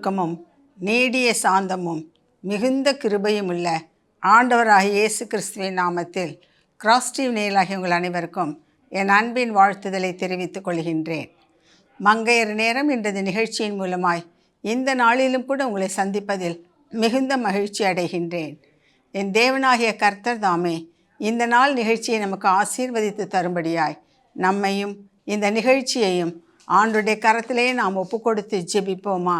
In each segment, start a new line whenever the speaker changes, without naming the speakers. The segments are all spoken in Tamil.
இரக்கமும் நீடிய சாந்தமும் மிகுந்த கிருபையும் உள்ள ஆண்டவராகிய இயேசு கிறிஸ்துவின் நாமத்தில் கிராஸ் டிவி நேயர்களாகிய உங்கள் அனைவருக்கும் என் அன்பின் வாழ்த்துதலை தெரிவித்துக் கொள்கின்றேன். மங்கையர் நேரம் என்ற நிகழ்ச்சியின் மூலமாய் இந்த நாளிலும் கூட உங்களை சந்திப்பதில் மிகுந்த மகிழ்ச்சி அடைகின்றேன். என் தேவனாகிய கர்த்தர் தாமே இந்த நாள் நிகழ்ச்சியை நமக்கு ஆசீர்வதித்து தரும்படியாய் நம்மையும் இந்த நிகழ்ச்சியையும் ஆண்டுடைய கரத்திலே நாம் ஒப்பு கொடுத்து ஜெபிப்போமா?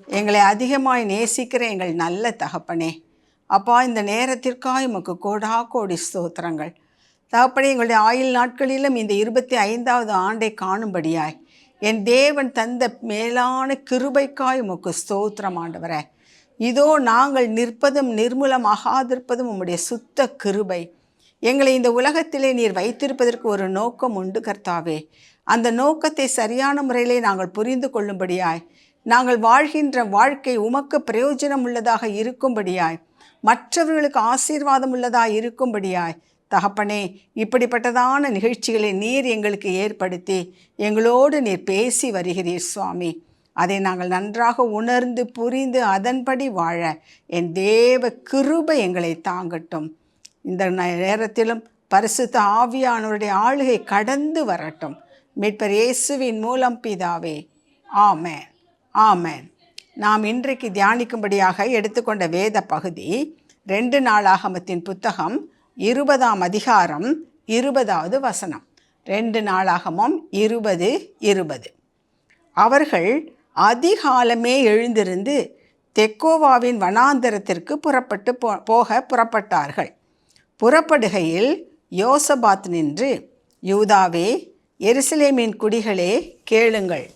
எங்களை அதிகமாய் நேசிக்கிற எங்கள் நல்ல தகப்பனே, அப்பா, இந்த நேரத்திற்காக உமக்கு கோடி ஸ்தோத்திரங்கள் தகப்பனே. எங்களுடைய ஆயுள் நாட்களிலும் இந்த 25வது ஆண்டை காணும்படியாய் என் தேவன் தந்த மேலான கிருபைக்காய் உமக்கு ஸ்தோத்திரம் ஆண்டவரே. இதோ நாங்கள் நிற்பதும் நிர்மூலமாகாதிருப்பதும் உம்முடைய சுத்த கிருபை. எங்களை இந்த உலகத்திலே நீர் வைத்திருப்பதற்கு ஒரு நோக்கம் உண்டு கர்த்தாவே. அந்த நோக்கத்தை சரியான முறையிலே நாங்கள் புரிந்து கொள்ளும்படியாய், நாங்கள் வாழ்கின்ற வாழ்க்கை உமக்கு பிரயோஜனம் உள்ளதாக இருக்கும்படியாய், மற்றவர்களுக்கு ஆசீர்வாதம் உள்ளதாக இருக்கும்படியாய் தகப்பனே, இப்படிப்பட்டதான நிகழ்ச்சிகளை நீர் எங்களுக்கு ஏற்படுத்தி எங்களோடு நீர் பேசி வருகிறீர் சுவாமி. அதை நாங்கள் நன்றாக உணர்ந்து புரிந்து அதன்படி வாழ என் தேவ கிருபை எங்களை தாங்கட்டும். இந்த நேரத்திலும் பரிசுத்த ஆவியானவருடைய ஆளுகை கடந்து வரட்டும். மீட்பர் இயேசுவின் மூலம் பிதாவே, ஆமென், ஆமென். நாம் இன்றைக்கு தியானிக்கும்படியாக எடுத்துக்கொண்ட வேத பகுதி 2 நாளாகமத்தின் புத்தகம் 20ஆம் அதிகாரம் 20வது வசனம். 2 நாளாகமம் 20:20. அவர்கள் அதிகாலமே எழுந்திருந்து தெக்கோவாவின் வனாந்தரத்திற்கு புறப்பட்டார்கள். புறப்படுகையில் யோசபாத் நின்று, யூதாவே, எருசலேமின் குடிகளே, கேளுங்கள்,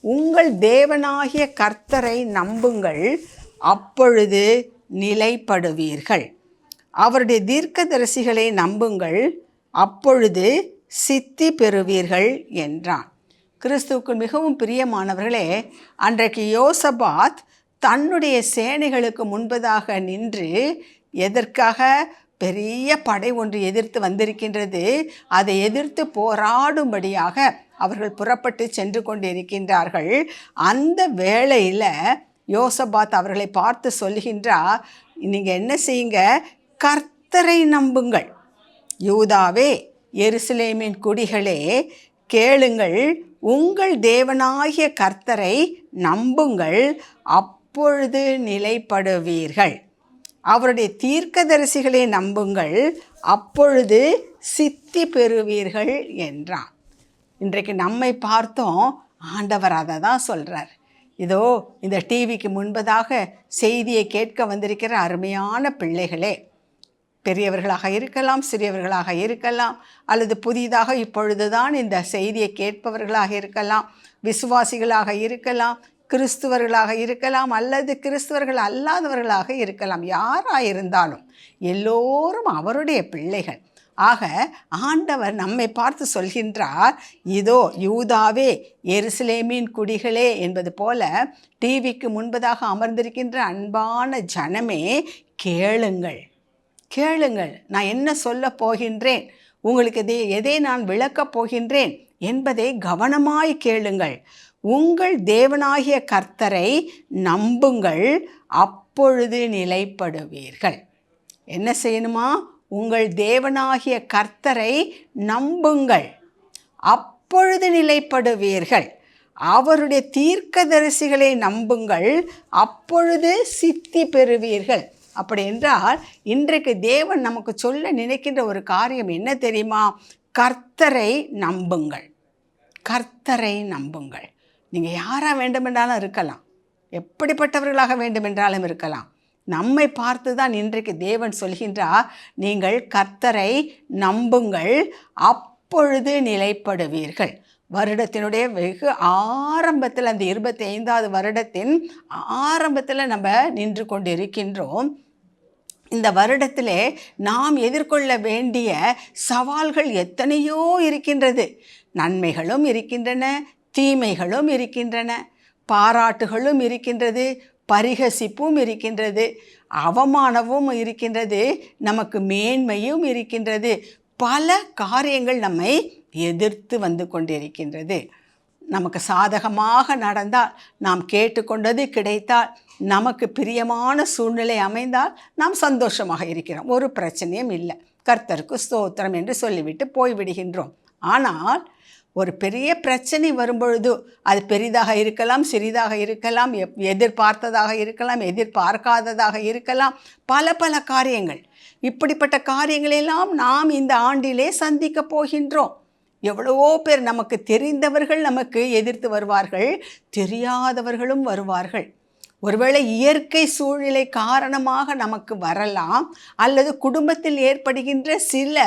உங்கள் தேவனாகிய கர்த்தரை நம்புங்கள், அப்பொழுது நிலைப்படுவீர்கள். அவருடைய தீர்க்கதரிசிகளை நம்புங்கள், அப்பொழுது சித்தி பெறுவீர்கள் என்றான். கிறிஸ்துவுக்குள் மிகவும் பிரியமானவர்களே, அன்றைக்கு யோசபாத் தன்னுடைய சேனைகளுக்கு முன்பதாக நின்று, எதற்காக? பெரிய படை ஒன்று எதிர்த்து வந்திருக்கின்றது. அதை எதிர்த்து போராடும்படியாக அவர்கள் புறப்பட்டு சென்று கொண்டிருக்கின்றார்கள். அந்த வேளையில் யோசபாத் அவர்களை பார்த்து சொல்கின்றார், நீங்கள் என்ன செய்யுங்க? கர்த்தரை நம்புங்கள். யூதாவே, எருசலேமின் குடிகளே, கேளுங்கள், உங்கள் தேவனாகிய கர்த்தரை நம்புங்கள், அப்பொழுது நிலைப்படுவீர்கள். அவருடைய தீர்க்கதரிசிகளை நம்புங்கள், அப்பொழுது சித்தி பெறுவீர்கள் என்றான். இன்றைக்கு நம்மை பார்த்தோம், ஆண்டவர் அதை தான் சொல்கிறார். இதோ இந்த டிவிக்கு முன்பதாக செய்தியை கேட்க வந்திருக்கிற அருமையான பிள்ளைகளே, பெரியவர்களாக இருக்கலாம், சிறியவர்களாக இருக்கலாம், அல்லது புதிதாக இப்பொழுதுதான் இந்த செய்தியை கேட்பவர்களாக இருக்கலாம், விசுவாசிகளாக இருக்கலாம், கிறிஸ்துவர்களாக இருக்கலாம், அல்லது கிறிஸ்துவர்கள் அல்லாதவர்களாக இருக்கலாம். யாராக இருந்தாலும் எல்லோரும் அவருடைய பிள்ளைகள். ஆக ஆண்டவர் நம்மை பார்த்து சொல்கின்றார், இதோ யூதாவே, எருசலேமின் குடிகளே என்பது போல டிவிக்கு முன்பதாக அமர்ந்திருக்கின்ற அன்பான ஜனமே, கேளுங்கள், கேளுங்கள், நான் என்ன சொல்ல போகின்றேன், உங்களுக்கு எதை நான் விளக்கப் போகின்றேன் என்பதை கவனமாய் கேளுங்கள். உங்கள் தேவனாகிய கர்த்தரை நம்புங்கள், அப்பொழுது நிலைப்படுவீர்கள். என்ன செய்யணுமா? உங்கள் தேவனாகிய கர்த்தரை நம்புங்கள், அப்பொழுது நிலைப்படுவீர்கள். அவருடைய தீர்க்கதரிசிகளை நம்புங்கள், அப்பொழுது சித்தி பெறுவீர்கள். அப்படி என்றால் இன்றைக்கு தேவன் நமக்கு சொல்ல நினைக்கின்ற ஒரு காரியம் என்ன தெரியுமா? கர்த்தரை நம்புங்கள், கர்த்தரை நம்புங்கள். நீங்கள் யாராக வேண்டுமென்றாலும் இருக்கலாம், எப்படிப்பட்டவர்களாக வேண்டுமென்றாலும் இருக்கலாம். நம்மை பார்த்து தான் இன்றைக்கு தேவன் சொல்கின்றார், நீங்கள் கர்த்தரை நம்புங்கள், அப்பொழுது நிலைப்படுவீர்கள். வருடத்தினுடைய வெகு ஆரம்பத்தில், அந்த 25வது வருடத்தின் ஆரம்பத்தில் நம்ம நின்று கொண்டு இருக்கின்றோம். இந்த வருடத்திலே நாம் எதிர்கொள்ள வேண்டிய சவால்கள் எத்தனையோ இருக்கின்றது. நன்மைகளும் இருக்கின்றன, தீமைகளும் இருக்கின்றன, பாராட்டுகளும் இருக்கின்றது, பரிகசிப்பும் இருக்கின்றது, அவமானமும் இருக்கின்றது, நமக்கு மேன்மையும் இருக்கின்றது. பல காரியங்கள் நம்மை எதிர்த்து வந்து கொண்டிருக்கின்றது. நமக்கு சாதகமாக நடந்தால், நாம் கேட்டுக்கொண்டது கிடைத்தால், நமக்கு பிரியமான சூழ்நிலை அமைந்தால் நாம் சந்தோஷமாக இருக்கிறோம், ஒரு பிரச்சனையும் இல்லை, கர்த்தருக்கு ஸ்தோத்திரம் என்று சொல்லிவிட்டு போய்விடுகின்றோம். ஆனால் ஒரு பெரிய பிரச்சனை வரும்பொழுது, அது பெரிதாக இருக்கலாம், சிறிதாக இருக்கலாம், எதிர்பார்த்ததாக இருக்கலாம், எதிர்பார்க்காததாக இருக்கலாம், பல பல காரியங்கள். இப்படிப்பட்ட காரியங்களெல்லாம் நாம் இந்த ஆண்டிலே சந்திக்க போகின்றோம். எவ்வளவோ பேர், நமக்கு தெரிந்தவர்கள் நமக்கு எதிர்த்து வருவார்கள், தெரியாதவர்களும் வருவார்கள். ஒருவேளை இயற்கை சூழ்நிலை காரணமாக நமக்கு வரலாம், அல்லது குடும்பத்தில் ஏற்படுகின்ற சில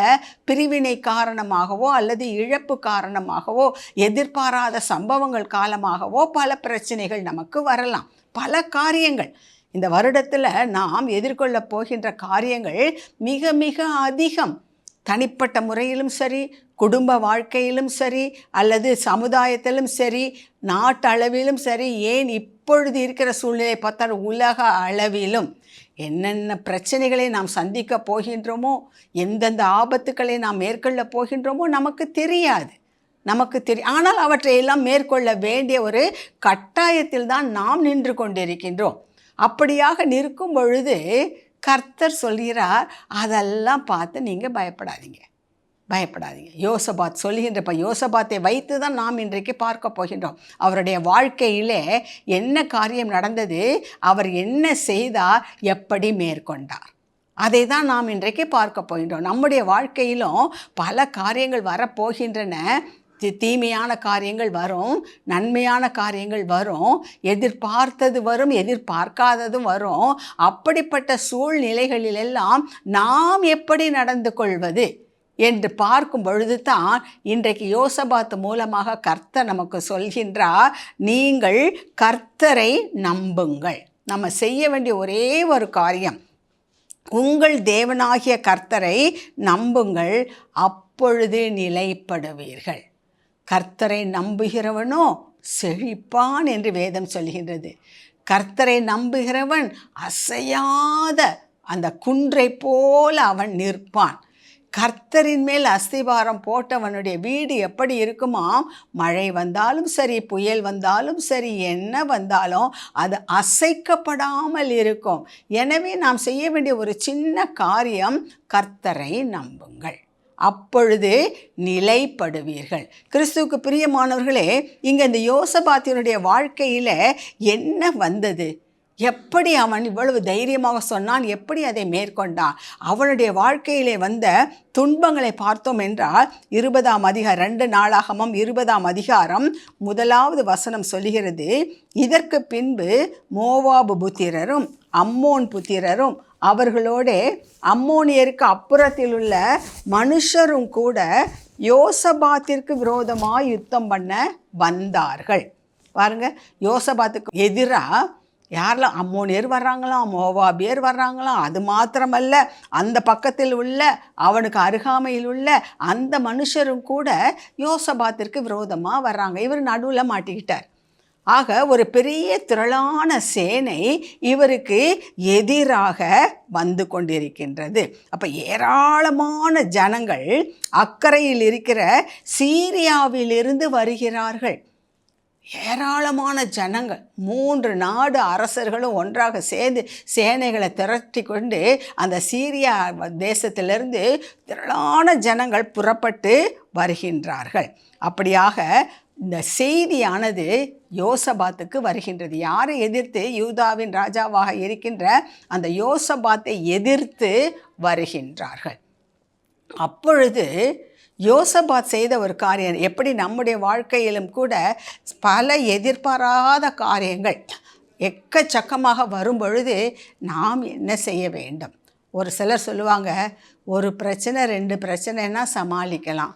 பிரிவினை காரணமாகவோ அல்லது இழப்பு காரணமாகவோ எதிர்பாராத சம்பவங்கள் காலமாகவோ பல பிரச்சனைகள் நமக்கு வரலாம். பல காரியங்கள் இந்த வருடத்தில் நாம் எதிர்கொள்ள போகின்ற காரியங்கள் மிக மிக அதிகம். தனிப்பட்ட முறையிலும் சரி, குடும்ப வாழ்க்கையிலும் சரி, அல்லது சமுதாயத்திலும் சரி, நாட்டளவிலும் சரி, ஏன் இப்பொழுது இருக்கிற சூழ்நிலை பார்த்தால் உலக அளவிலும் என்னென்ன பிரச்சனைகளை நாம் சந்திக்க போகின்றோமோ, எந்தெந்த ஆபத்துக்களை நாம் மேற்கொள்ள போகின்றோமோ நமக்கு தெரியாது. ஆனால் அவற்றையெல்லாம் மேற்கொள்ள வேண்டிய ஒரு கட்டாயத்தில் தான் நாம் நின்று கொண்டிருக்கின்றோம். அப்படியாக நிற்கும் பொழுது கர்த்தர் சொல்கிறார், அதெல்லாம் பார்த்து நீங்கள் பயப்படாதீங்க. யோசபாத் சொல்லுகின்றப்ப, யோசபாத்தை வைத்து தான் நாம் இன்றைக்கு பார்க்க போகின்றோம். அவருடைய வாழ்க்கையிலே என்ன காரியம் நடந்தது, அவர் என்ன செய்தார், எப்படி மேற்கொண்டார், அதை தான் நாம் இன்றைக்கு பார்க்க போகின்றோம். நம்முடைய வாழ்க்கையிலும் பல காரியங்கள் வரப்போகின்றன. தீமையான காரியங்கள் வரும், நன்மையான காரியங்கள் வரும், எதிர்பார்த்தது வரும், எதிர்பார்க்காததும் வரும். அப்படிப்பட்ட சூழ்நிலைகளிலெல்லாம் நாம் எப்படி நடந்து கொள்வது என்று பார்க்கும் பொழுது தான் இன்றைக்கு யோசபாத் மூலமாக கர்த்தர் நமக்கு சொல்கின்றார், நீங்கள் கர்த்தரை நம்புங்கள். நம்ம செய்ய வேண்டிய ஒரே ஒரு காரியம், உங்கள் தேவனாகிய கர்த்தரை நம்புங்கள், அப்பொழுது நிலைப்படுவீர்கள். கர்த்தரை நம்புகிறவனோ செழிப்பான் என்று வேதம் சொல்கின்றது. கர்த்தரை நம்புகிறவன் அசையாத அந்த குன்றை போல அவன் நிற்பான். கர்த்தரின் மேல் அஸ்திபாரம் போட்டவனுடைய வீடு எப்படி இருக்குமாம், மழை வந்தாலும் சரி, புயல் வந்தாலும் சரி, என்ன வந்தாலும் அது அசைக்கப்படாமல் இருக்கும். எனவே நாம் செய்ய வேண்டிய ஒரு சின்ன காரியம், கர்த்தரை நம்புங்கள், அப்பொழுது நிலைப்படுவீர்கள். கிறிஸ்துவுக்கு பிரியமானவர்களே, இங்கே இந்த யோசபாத்தினுடைய வாழ்க்கையில் என்ன வந்தது, எப்படி அவன் இவ்வளவு தைரியமாக சொன்னான், எப்படி அதை மேற்கொண்டான், அவனுடைய வாழ்க்கையிலே வந்த துன்பங்களை பார்த்தோம் என்றால் 20ஆம் அதிகாரம் 2 நாளாகமம் 20ஆம் அதிகாரம் 1வது வசனம் சொல்லுகிறது, இதற்கு பின்பு மோவாபு புத்திரரும் அம்மோன் புத்திரரும் அவர்களோட அம்மோனியருக்கு அப்புறத்தில் உள்ள மனுஷரும் கூட யோசபாத்திற்கு விரோதமாக யுத்தம் பண்ண வந்தார்கள். பாருங்க, யோசபாத்துக்கு எதிராக யாரெல்லாம் அம்மோனியர் வர்றாங்களாம், மோவாபியர் வர்றாங்களாம். அது மாத்திரமல்ல, அந்த பக்கத்தில் உள்ள அவனுக்கு அருகாமையில் உள்ள அந்த மனுஷரும் கூட யோசபாத்திற்கு விரோதமாக வர்றாங்க. இவர் நடுவில் மாட்டிக்கிட்டார். ஆக ஒரு பெரிய திரளான சேனை இவருக்கு எதிராக வந்து கொண்டிருக்கின்றது. அப்போ ஏராளமான ஜனங்கள் அக்கறையில் இருக்கிற சீரியாவிலிருந்து வருகிறார்கள். ஏராளமான ஜனங்கள், 3 நாடு அரசர்களும் ஒன்றாக சேர்ந்து சேனைகளை திரட்டி கொண்டு அந்த சீரியா தேசத்திலிருந்து திரளான ஜனங்கள் புறப்பட்டு வருகின்றார்கள். அப்படியாக இந்த செய்தியானது யோசபாத்துக்கு வருகின்றது. யாரை எதிர்த்து? யூதாவின் ராஜாவாக இருக்கின்ற அந்த யோசபாத்தை எதிர்த்து வருகின்றார்கள். அப்பொழுது யோசபாத் செய்த ஒரு காரியம், எப்படி நம்முடைய வாழ்க்கையிலும் கூட பல எதிர்பாராத காரியங்கள் எக்கச்சக்கமாக வரும் பொழுது நாம் என்ன செய்ய வேண்டும்? ஒரு சிலர் சொல்லுவாங்க, ஒரு பிரச்சனை 2 பிரச்சனைனா சமாளிக்கலாம்,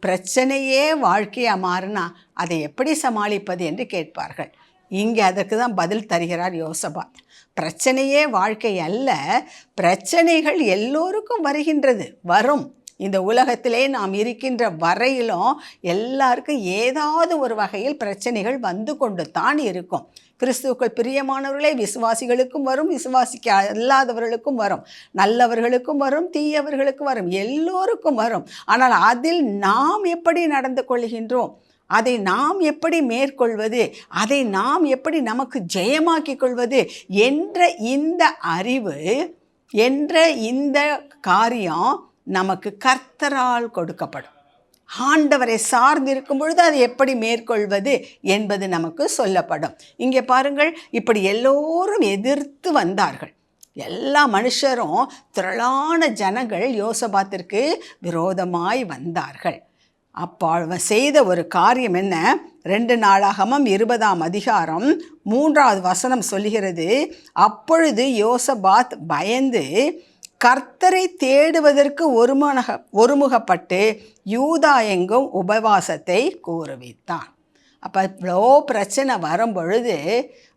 பிரச்சனையே வாழ்க்கையாக மாறினா அதை எப்படி சமாளிப்பது என்று கேட்பார்கள். இங்கே அதற்கு தான் பதில் தருகிறார் யோசபாத். பிரச்சனையே வாழ்க்கை அல்ல, பிரச்சனைகள் எல்லோருக்கும் வருகின்றது, வரும். இந்த உலகத்திலே நாம் இருக்கின்ற வரையிலும் எல்லாருக்கும் ஏதாவது ஒரு வகையில் பிரச்சனைகள் வந்து கொண்டு தான் இருக்கும். கிறிஸ்துவுக்குள் பிரியமானவர்களே, விசுவாசிகளுக்கும் வரும், விசுவாசிக்க அல்லாதவர்களுக்கும் வரும், நல்லவர்களுக்கும் வரும், தீயவர்களுக்கும் வரும், எல்லோருக்கும் வரும். ஆனால் அதில் நாம் எப்படி நடந்து கொள்கின்றோம், அதை நாம் எப்படி மேற்கொள்வது, அதை நாம் எப்படி நமக்கு ஜெயமாக்கிக் கொள்வது என்ற இந்த அறிவு, என்ற இந்த காரியம் நமக்கு கர்த்தரால் கொடுக்கப்படும். ஆண்டவரை சார்ந்திருக்கும் பொழுது அதை எப்படி மேற்கொள்வது என்பது நமக்கு சொல்லப்படும். இங்கே பாருங்கள், இப்படி எல்லோரும் எதிர்த்து வந்தார்கள். எல்லா மனுஷரும், திரளான ஜனங்கள் யோசபாத்திற்கு விரோதமாய் வந்தார்கள். அப்போ அவன் செய்த ஒரு காரியம் என்ன? 2 நாளாகமம் 20ஆம் அதிகாரம் 3வது வசனம் சொல்லுகிறது, அப்பொழுது யோசபாத் பயந்து கர்த்தரை தேடுவதற்கு ஒருமுகப்பட்டு யூதா எங்கும் உபவாசத்தை கூறுவித்தான். அப்போ இவ்வளோ பிரச்சனை வரும் பொழுது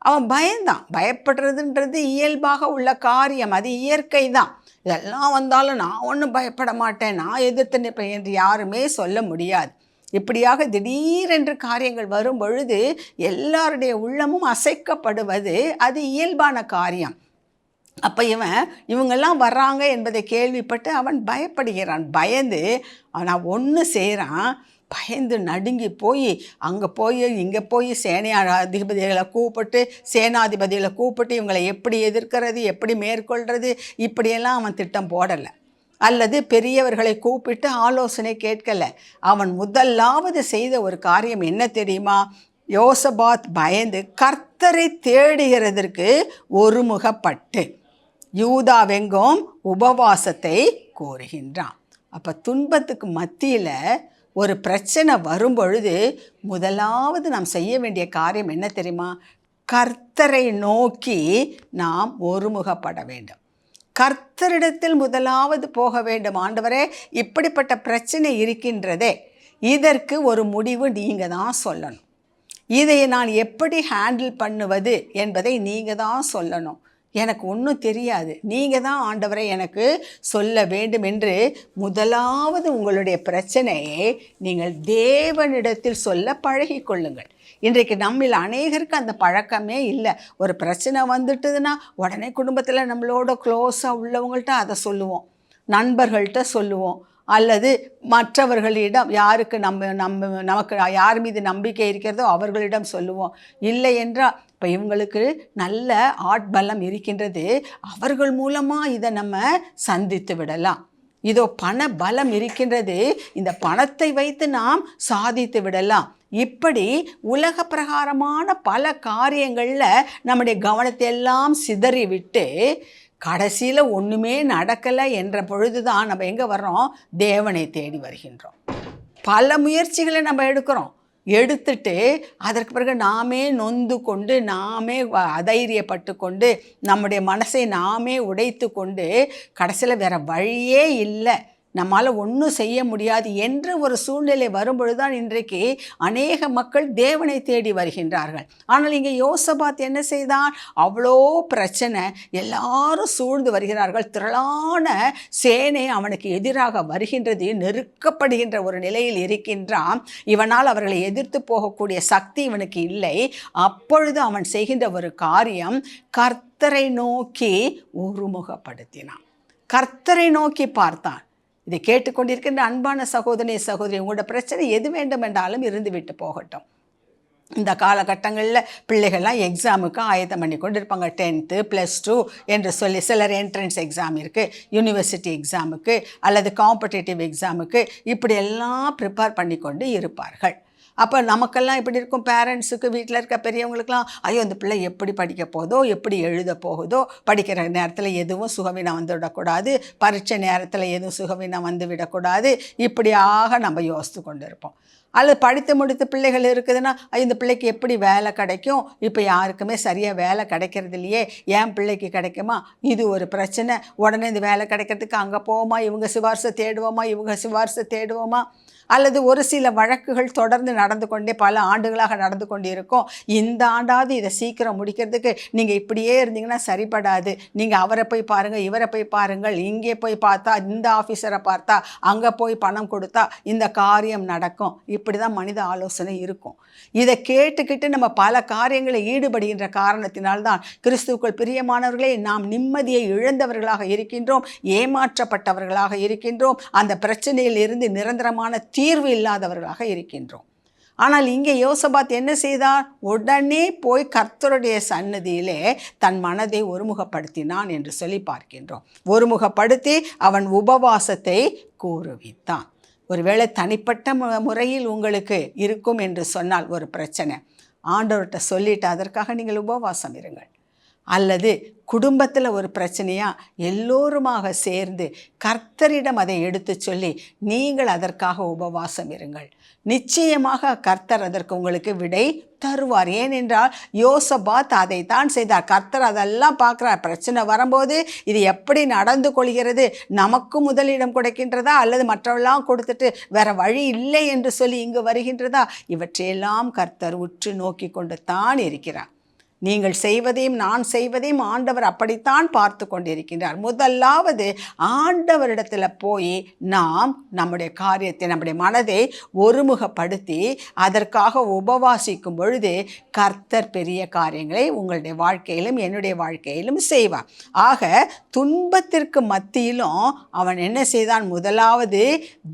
அவன் பயந்தான். பயப்படுறதுன்றது இயல்பாக உள்ள காரியம், அது இயற்கை தான். இதெல்லாம் வந்தாலும் நான் ஒன்றும் பயப்பட மாட்டேன், நான் எதிர்த்து நிற்பேன் என்று யாருமே சொல்ல முடியாது. இப்படியாக திடீரென்று காரியங்கள் வரும் பொழுது எல்லாருடைய உள்ளமும் அசைக்கப்படுவது அது இயல்பான காரியம். அப்போ இவங்கெல்லாம் வர்றாங்க என்பதை கேள்விப்பட்டு அவன் பயப்படுகிறான். பயந்து அவன் ஒன்று செய்கிறான். பயந்து நடுங்கி போய் அங்கே போய் இங்கே போய் சேனாதிபதிகளை கூப்பிட்டு இவங்களை எப்படி எதிர்க்கிறது, எப்படி மேற்கொள்கிறது, இப்படியெல்லாம் அவன் திட்டம் போடலை. அல்லது பெரியவர்களை கூப்பிட்டு ஆலோசனை கேட்கலை. அவன் முதலாவது செய்த ஒரு காரியம் என்ன தெரியுமா? யோசபாத் பயந்து கர்த்தரை தேடுகிறதற்கு ஒருமுகப்பட்டு யூதாவெங்கும் உபவாசத்தை கோருகின்றான். அப்போ துன்பத்துக்கு மத்தியில் ஒரு பிரச்சனை வரும்பொழுது முதலாவது நாம் செய்ய வேண்டிய காரியம் என்ன தெரியுமா? கர்த்தரை நோக்கி நாம் ஒருமுகப்பட வேண்டும். கர்த்தரிடத்தில் முதலாவது போக வேண்டும். ஆண்டவரே, இப்படிப்பட்ட பிரச்சனை இருக்கின்றதே, இதற்கு ஒரு முடிவு நீங்கள் தான் சொல்லணும். இதை நான் எப்படி ஹேண்டில் பண்ணுவது என்பதை நீங்கள் தான் சொல்லணும். எனக்கு ஒன்றும் தெரியாது, நீங்கள் தான் ஆண்டவரை எனக்கு சொல்ல வேண்டும் என்று முதலாவது உங்களுடைய பிரச்சனையை நீங்கள் தேவனிடத்தில் சொல்ல பழகி கொள்ளுங்கள். இன்றைக்கு நம்மில் அநேகருக்கு அந்த பழக்கமே இல்லை. ஒரு பிரச்சனை வந்துட்டுதுன்னா உடனே குடும்பத்தில் நம்மளோட க்ளோஸாக உள்ளவங்கள்ட்ட அதை சொல்லுவோம், நண்பர்கள்ட்ட சொல்லுவோம், அல்லது மற்றவர்களிடம் யாருக்கு நமக்கு யார் மீது நம்பிக்கை இருக்கிறதோ அவர்களிடம் சொல்லுவோம். இல்லை என்றால் இப்போ இவங்களுக்கு நல்ல ஆட்பலம் இருக்கின்றது, அவர்கள் மூலமாக இதை நம்ம சந்தித்து விடலாம். இதோ பண பலம் இருக்கின்றது, இந்த பணத்தை வைத்து நாம் சாதித்து விடலாம். இப்படி உலக பிரகாரமான பல காரியங்களில் நம்முடைய கவனத்தை எல்லாம் சிதறிவிட்டு கடைசியில் ஒன்றுமே நடக்கலை என்ற பொழுது தான் நம்ம எங்கே வர்றோம்? தேவனை தேடி வருகின்றோம். பல முயற்சிகளை நம்ம எடுத்துட்டு அதற்கு பிறகு நாமே நொந்து கொண்டு, நாமே அதைரியப்பட்டு கொண்டு, நம்முடைய மனசை நாமே உடைத்து கொண்டு கடைசியில் வேறு வழியே இல்லை, நம்மால் ஒன்றும் செய்ய முடியாது என்ற ஒரு சூழ்நிலை வரும்பொழுது தான் இன்றைக்கு அநேக மக்கள் தேவனை தேடி வருகின்றார்கள். ஆனால் இங்கே யோசபாத் என்ன செய்தான்? அவ்வளோ பிரச்சனை, எல்லாரும் சூழ்ந்து வருகிறார்கள், திரளான சேனை அவனுக்கு எதிராக வருகின்றது, நெருக்கப்படுகின்ற ஒரு நிலையில் இருக்கின்றான். இவனால் அவர்களை எதிர்த்து போகக்கூடிய சக்தி இவனுக்கு இல்லை. அப்பொழுது அவன் செய்கின்ற ஒரு காரியம், கர்த்தரை நோக்கி ஒருமுகப்படுத்தினான், கர்த்தரை நோக்கி பார்த்தான். இதை கேட்டுக்கொண்டிருக்கின்ற அன்பான சகோதரி, உங்களோட பிரச்சனை எது வேண்டுமென்றாலும் இருந்துவிட்டு போகட்டும். இந்த காலகட்டங்களில் பிள்ளைகள்லாம் எக்ஸாமுக்கு ஆயத்தம் பண்ணி கொண்டு இருப்பாங்க. 10th +2 என்று சொல்லி சிலர் என்ட்ரன்ஸ் எக்ஸாம் இருக்குது, யூனிவர்சிட்டி எக்ஸாமுக்கு அல்லது காம்படிட்டிவ் எக்ஸாமுக்கு, இப்படி எல்லாம் ப்ரிப்பேர் பண்ணி கொண்டு இருப்பார்கள். அப்போ நமக்கெல்லாம் இப்படி இருக்கும், பேரண்ட்ஸுக்கு, வீட்டில் இருக்க பெரியவங்களுக்கெல்லாம், ஐயோ இந்த பிள்ளை எப்படி படிக்க போதோ, எப்படி எழுத போகுதோ, படிக்கிற நேரத்தில் எதுவும் சுகவீனம் வந்துவிடக்கூடாது, பரீட்சை நேரத்தில் எதுவும் சுகவீனம் வந்து விடக்கூடாது, இப்படியாக நம்ம யோசித்து கொண்டு இருப்போம். அல்லது படித்து முடித்த பிள்ளைகள் இருக்குதுன்னா, இந்த பிள்ளைக்கு எப்படி வேலை கிடைக்கும், இப்போ யாருக்குமே சரியாக வேலை கிடைக்கிறது இல்லையே, என் பிள்ளைக்கு கிடைக்குமா, இது ஒரு பிரச்சனை, உடனே இந்த வேலை கிடைக்கிறதுக்கு அங்கே போவோமா, இவங்க சிபாரிசை தேடுவோமா, அல்லது ஒரு சில வழக்குகள் தொடர்ந்து நடந்து கொண்டே பல ஆண்டுகளாக நடந்து கொண்டு இருக்கும். இந்த ஆண்டாவது இதை சீக்கிரம் முடிக்கிறதுக்கு நீங்கள் இப்படியே இருந்தீங்கன்னா சரிப்படாது, நீங்கள் அவரை போய் பாருங்கள், இவரை போய் பாருங்கள், இங்கே போய் பார்த்தா, இந்த ஆஃபீஸரை பார்த்தா, அங்கே போய் பணம் கொடுத்தா இந்த காரியம் நடக்கும். இப்படி தான் மனித ஆலோசனை இருக்கும். இதை கேட்டுக்கிட்டு நம்ம பல காரியங்களை ஈடுபடுகின்ற காரணத்தினால்தான் கிறிஸ்துவுக்குள் பிரியமானவர்களே, நாம் நிம்மதியை இழந்தவர்களாக இருக்கின்றோம், ஏமாற்றப்பட்டவர்களாக இருக்கின்றோம், அந்த பிரச்சனையில் இருந்து நிரந்தரமான தீர்வு இல்லாதவர்களாக இருக்கின்றோம். ஆனால் இங்கே யோசபாத் என்ன செய்தார்? உடனே போய் கர்த்தருடைய சந்நிதியிலே தன் மனதை ஒருமுகப்படுத்தினான் என்று சொல்லி பார்க்கின்றோம். ஒருமுகப்படுத்தி அவன் உபவாசத்தை கூறுவித்தான். ஒருவேளை தனிப்பட்ட முறையில் உங்களுக்கு இருக்கும் என்று சொன்னால் ஒரு பிரச்சனை, ஆண்டவர்கிட்ட சொல்லிட்டு அதற்காக நீங்கள் உபவாசம் இருங்கள். அல்லது குடும்பத்தில் ஒரு பிரச்சனையா எல்லோருமாக சேர்ந்து கர்த்தரிடம் அதை எடுத்து சொல்லி நீங்கள் அதற்காக உபவாசம் இருங்கள். நிச்சயமாக கர்த்தர் அதற்கு உங்களுக்கு விடை தருவார். ஏனென்றால் யோசபாத் அதை தான் செய்தார். கர்த்தர் அதெல்லாம் பார்க்குறார். பிரச்சனை வரும்போது இது எப்படி நடந்து கொள்கிறது, நமக்கு முதலிடம் கொடுக்கின்றதா அல்லது மற்றவெல்லாம் கொடுத்துட்டு வேற வழி இல்லை என்று சொல்லி இங்கு வருகின்றதா, இவற்றையெல்லாம் கர்த்தர் உற்று நோக்கி கொண்டு தான் இருக்கிறார். நீங்கள் செய்வதையும் நான் செய்வதையும் ஆண்டவர் அப்படித்தான் பார்த்து கொண்டிருக்கின்றார். முதலாவது ஆண்டவரிடத்தில் போய் நாம் நம்முடைய காரியத்தை, நம்முடைய மனதை ஒருமுகப்படுத்தி அதற்காக உபவாசிக்கும் பொழுது கர்த்தர் பெரிய காரியங்களை உங்களுடைய வாழ்க்கையிலும் என்னுடைய வாழ்க்கையிலும் செய்வார். ஆக துன்பத்திற்கு மத்தியிலும் அவன் என்ன செய்தான்? முதலாவது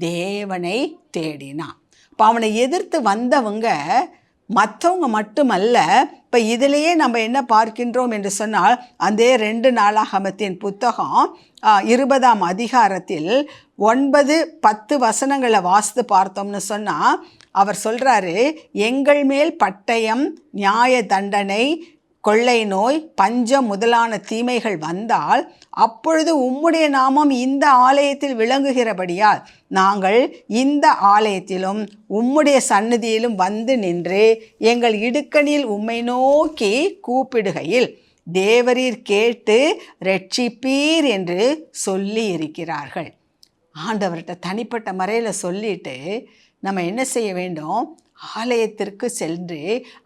தேவனை தேடினான். இப்போ அவனை எதிர்த்து வந்தவங்க மற்றவங்க மட்டுமல்ல. இப்போ இதிலேயே நம்ம என்ன பார்க்கின்றோம் என்று சொன்னால், அந்த 2 நாளாகமத்தின் புத்தகம் 20ஆம் அதிகாரத்தில் 9-10 வசனங்களை வாசித்து பார்த்தோம்னு சொன்னால் அவர் சொல்கிறாரு, எங்கள் மேல் பட்டயம், நியாய தண்டனை, கொள்ளை நோய், பஞ்சம் முதலான தீமைகள் வந்தால் அப்பொழுது உம்முடைய நாமம் இந்த ஆலயத்தில் விளங்குகிறபடியால் நாங்கள் இந்த ஆலயத்திலும் உம்முடைய சந்நிதியிலும் வந்து நின்று எங்கள் இடுக்கணில் உம்மை நோக்கி கூப்பிடுகையில் தேவரீர் கேட்டு ரட்சிப்பீர் என்று சொல்லி இருக்கிறார்கள். ஆண்டவர்கிட்ட தனிப்பட்ட முறையில் சொல்லிட்டு நம்ம என்ன செய்ய வேண்டும்? ஆலயத்திற்கு சென்று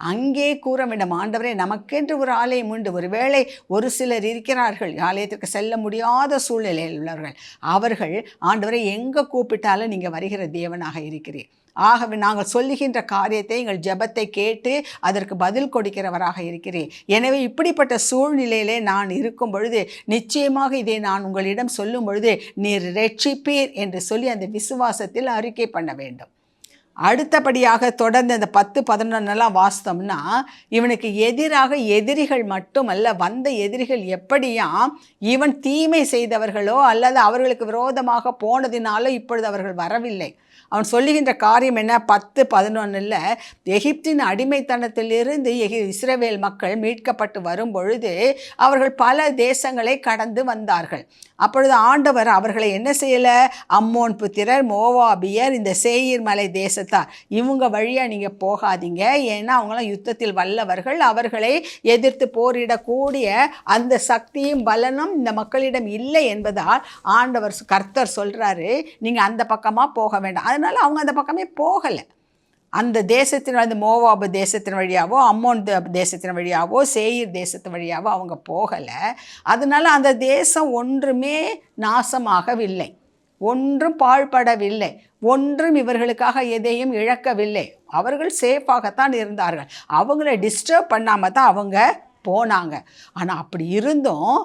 அங்கே கூற வேண்டும், ஆண்டவரே நமக்கென்று ஒரு ஆலயம் உண்டு. ஒருவேளை ஒரு சிலர் இருக்கிறார்கள் ஆலயத்திற்கு செல்ல முடியாத சூழ்நிலையில் உள்ளவர்கள். அவர்கள் ஆண்டவரை எங்கே கூப்பிட்டாலும் நீங்கள் வருகிற தேவனாக இருக்கிறீர். ஆகவே நாங்கள் சொல்லுகின்ற காரியத்தை எங்கள் ஜெபத்தை கேட்டு அதற்கு பதில் கொடுக்கிறவராக இருக்கிறேன். எனவே இப்படிப்பட்ட சூழ்நிலையிலே நான் இருக்கும் பொழுது நிச்சயமாக இதை நான் உங்களிடம் சொல்லும் பொழுது நீர் ரட்சிப்பீர் என்று சொல்லி அந்த விசுவாசத்தில் அறிக்கை பண்ண வேண்டும். அடுத்தபடியாக தொடர்ந்து அந்த 10-11 வாசித்தோம்னா, இவனுக்கு எதிராக எதிரிகள் மட்டுமல்ல, வந்த எதிரிகள் எப்படியாம் இவன் தீமை செய்தவர்களோ அல்லது அவர்களுக்கு விரோதமாக போனதினாலோ இப்பொழுது அவர்கள் வரவில்லை. அவன் சொல்லுகின்ற காரியம் என்ன? 10-11 எகிப்தின் அடிமைத்தனத்திலிருந்து இஸ்ரவேல் மக்கள் மீட்கப்பட்டு வரும் பொழுது அவர்கள் பல தேசங்களை கடந்து வந்தார்கள். அப்பொழுது ஆண்டவர் அவர்களை என்ன செய்யலை? அம்மோன் புத்திரர், மோவாபியர், இந்த சேயீர் மலை தேசத்தார், இவங்க வழியாக நீங்கள் போகாதீங்க, ஏன்னா அவங்களாம் யுத்தத்தில் வல்லவர்கள், அவர்களை எதிர்த்து போரிடக்கூடிய அந்த சக்தியும் பலனும் இந்த மக்களிடம் இல்லை என்பதால் ஆண்டவர் கர்த்தர் சொல்கிறாரு, நீங்கள் அந்த பக்கமாக போக வேண்டாம். அதனால் அவங்க அந்த பக்கமே போகலை. அந்த தேசத்தின் அந்த மோவாபு தேசத்தின் வழியாவோ, அம்மோன் தேசத்தின் வழியாவோ, சேயீர் தேசத்தின் வழியாவோ அவங்க போகலை. அதனால் அந்த தேசம் ஒன்றுமே நாசமாகவில்லை, ஒன்றும் பாழ்படவில்லை, ஒன்றும் இவர்களுக்காக எதையும் இழக்கவில்லை. அவர்கள் சேஃபாகத்தான் இருந்தார்கள். அவங்கள டிஸ்டர்ப் பண்ணாமல் தான் அவங்க போனாங்க. ஆனால் அப்படி இருந்தும்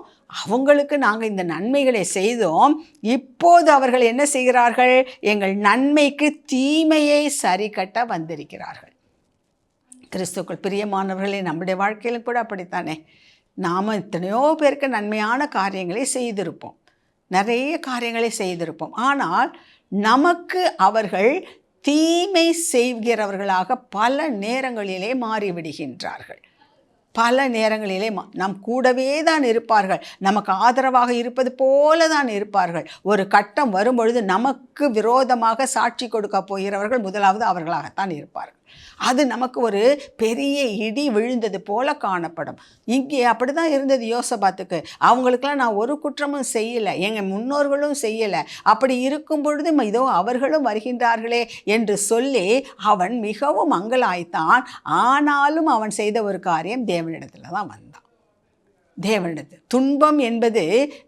அவங்களுக்கு நாங்கள் இந்த நன்மைகளை செய்தோம். இப்போது அவர்கள் என்ன செய்கிறார்கள்? எங்கள் நன்மைக்கு தீமையை சரி கட்ட வந்திருக்கிறார்கள். கிறிஸ்துக்கள் பிரியமானவர்களே, நம்முடைய வாழ்க்கையிலும் கூட அப்படித்தானே. நாம் எத்தனையோ பேருக்கு நன்மையான காரியங்களை செய்திருப்போம், நிறைய காரியங்களை செய்திருப்போம். ஆனால் நமக்கு அவர்கள் தீமை செய்கிறவர்களாக பல நேரங்களிலே மாறிவிடுகின்றார்கள். பல நேரங்களிலே நம் கூடவே தான் இருப்பார்கள், நமக்கு ஆதரவாக இருப்பது போல தான் இருப்பார்கள். ஒரு கட்டம் வரும்பொழுது நமக்கு விரோதமாக சாட்சி கொடுக்க போகிறவர்கள் முதலாவது அவர்களாகத்தான் இருப்பார்கள். அது நமக்கு ஒரு பெரிய இடி விழுந்தது போல காணப்படும். இங்கே அப்படி தான் இருந்தது யோசபாத்துக்கு. அவங்களுக்கெல்லாம் நான் ஒரு குற்றமும் செய்யலை, எங்கள் முன்னோர்களும் செய்யலை. அப்படி இருக்கும் பொழுது இதோ அவர்களும் வருகின்றார்களே என்று சொல்லி அவன் மிகவும் அங்கலாய்த்தான். ஆனாலும் அவன் செய்த ஒரு காரியம் தேவனிடத்தில் தான் வந்தான். தேவனிடத்தில் துன்பம் என்பது